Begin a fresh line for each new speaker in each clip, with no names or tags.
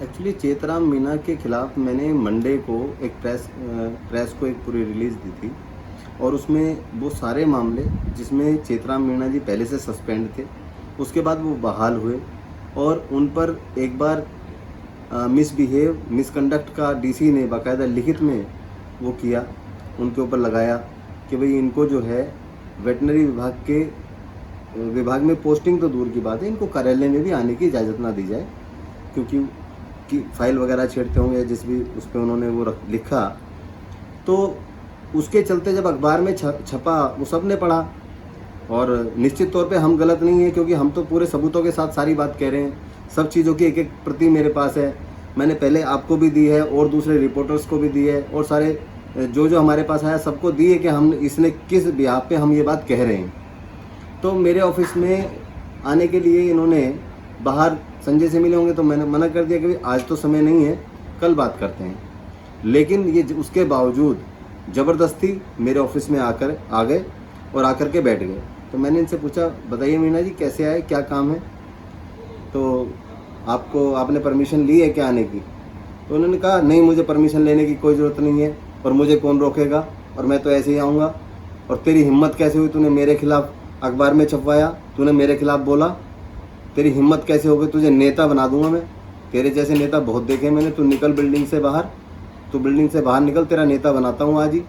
Actually Chetram Meena के खिलाफ मैंने मंडे को एक प्रेस को एक पूरी रिलीज़ दी थी और उसमें वो सारे मामले जिसमें चेतराम मीणा जी पहले से सस्पेंड थे, उसके बाद वो बहाल हुए और उन पर एक बार मिसकंडक्ट का डीसी ने बाकायदा लिखित में वो किया, उनके ऊपर लगाया कि भाई इनको जो है वेटनरी विभाग में पोस्टिंग तो दूर की बात है, इनको कार्यालय में भी आने की इजाज़त ना दी जाए, क्योंकि फाइल वगैरह छेड़ते होंगे जिस भी उस पर उन्होंने वो लिखा। तो उसके चलते जब अखबार में छपा वो सब ने पढ़ा और निश्चित तौर पे हम गलत नहीं है, क्योंकि हम तो पूरे सबूतों के साथ सारी बात कह रहे हैं। सब चीज़ों की एक एक प्रति मेरे पास है, मैंने पहले आपको भी दी है और दूसरे रिपोर्टर्स को भी दी है और सारे जो हमारे पास आया सबको दी है कि हम इसने किस बिहाफ पे हम ये बात कह रहे हैं। तो मेरे ऑफिस में आने के लिए इन्होंने बाहर संजय से मिले होंगे तो मैंने मना कर दिया कि आज तो समय नहीं है, कल बात करते हैं। लेकिन ये उसके बावजूद ज़बरदस्ती मेरे ऑफिस में आ गए और आकर के बैठ गए। तो मैंने इनसे पूछा, बताइए मीणा जी कैसे आए, क्या काम है, तो आपने परमिशन ली है क्या आने की? तो उन्होंने कहा नहीं, मुझे परमिशन लेने की कोई ज़रूरत नहीं है और मुझे कौन रोकेगा और मैं तो ऐसे ही आऊँगा। और तेरी हिम्मत कैसे हुई, तूने मेरे खिलाफ अखबार में छपवाया, तूने मेरे खिलाफ बोला, तेरी हिम्मत कैसे हो गई, तुझे नेता बना दूंगा मैं। तेरे जैसे नेता बहुत देखे मैंने, तू निकल बिल्डिंग से बाहर, तू बिल्डिंग से बाहर निकल, तेरा नेता बनाता हूँ आज ही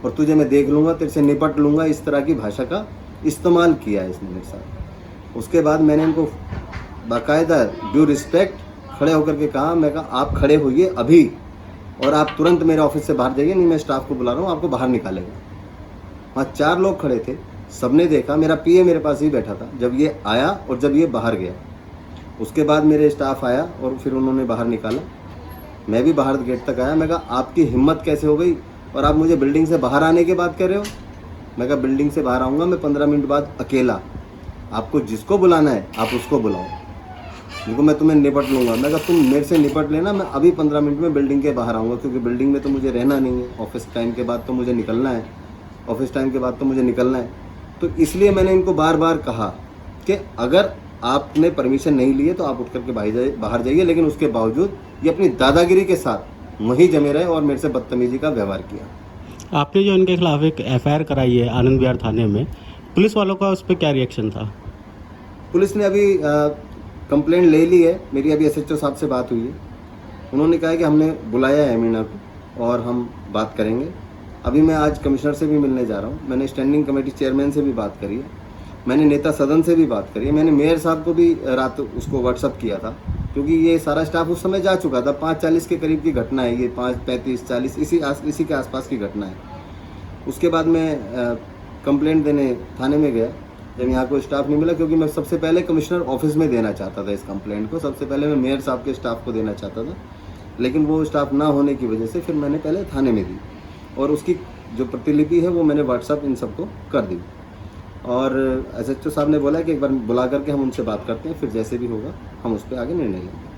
और तुझे मैं देख लूँगा, तेरे से निपट लूँगा। इस तरह की भाषा का इस्तेमाल किया है इसने मेरे साथ। उसके बाद मैंने इनको बाकायदा ड्यू रिस्पेक्ट खड़े होकर के कहा, मैं कहा आप खड़े होइए अभी और आप तुरंत मेरे ऑफिस से बाहर जाइए, नहीं मैं स्टाफ को बुला रहा हूँ, आपको बाहर निकालेगा। वहाँ 4 लोग खड़े थे, सबने देखा, मेरा पीए मेरे पास ही बैठा था जब ये आया और जब ये बाहर गया। उसके बाद मेरे स्टाफ आया और फिर उन्होंने बाहर निकाला। मैं भी बाहर गेट तक आया। मैं कहा आपकी हिम्मत कैसे हो गई और आप मुझे बिल्डिंग से बाहर आने की बात कर रहे हो? मैं कहा बिल्डिंग से बाहर आऊँगा मैं 15 मिनट बाद अकेला, आपको जिसको बुलाना है आप उसको बुलाओ, देखो मैं तुम्हें निपट लूँगा। मैं कहा तुम मेरे से निपट लेना, मैं अभी 15 मिनट में बिल्डिंग के बाहर आऊँगा, क्योंकि बिल्डिंग में तो मुझे रहना नहीं है, ऑफिस टाइम के बाद तो मुझे निकलना है, तो इसलिए मैंने इनको बार बार कहा कि अगर आपने परमिशन नहीं ली है तो आप उठ करके बाहर जाइए। लेकिन उसके बावजूद ये अपनी दादागिरी के साथ वहीं जमे रहे और मेरे से बदतमीजी का व्यवहार किया।
आपने जो इनके खिलाफ एक एफआईआर कराई है आनंद विहार थाने में, पुलिस वालों का उस पर क्या रिएक्शन था?
पुलिस ने अभी कंप्लेंट ले ली है, मेरी अभी एसएचओ साहब से बात हुई है। उन्होंने कहा है कि हमने बुलाया है मीणा को और हम बात करेंगे। अभी मैं आज कमिश्नर से भी मिलने जा रहा हूँ, मैंने स्टैंडिंग कमेटी चेयरमैन से भी बात करी है, मैंने नेता सदन से भी बात करी है, मैंने मेयर साहब को भी रात उसको व्हाट्सअप किया था, क्योंकि ये सारा स्टाफ उस समय जा चुका था। 5:40 के करीब की घटना है ये, 5:35-40 इसी के आसपास की घटना है। उसके बाद मैं कंप्लेंट देने थाने में गया, जब यहाँ कोई स्टाफ नहीं मिला, क्योंकि मैं सबसे पहले कमिश्नर ऑफिस में देना चाहता था इस कंप्लेंट को, सबसे पहले मैं मेयर साहब के स्टाफ को देना चाहता था, लेकिन वो स्टाफ ना होने की वजह से फिर मैंने पहले थाने में दी और उसकी जो प्रतिलिपि है वो मैंने व्हाट्सअप इन सबको कर दी। और एसएचओ साहब ने बोला कि एक बार बुला करके हम उनसे बात करते हैं, फिर जैसे भी होगा हम उस पर आगे निर्णय लेंगे।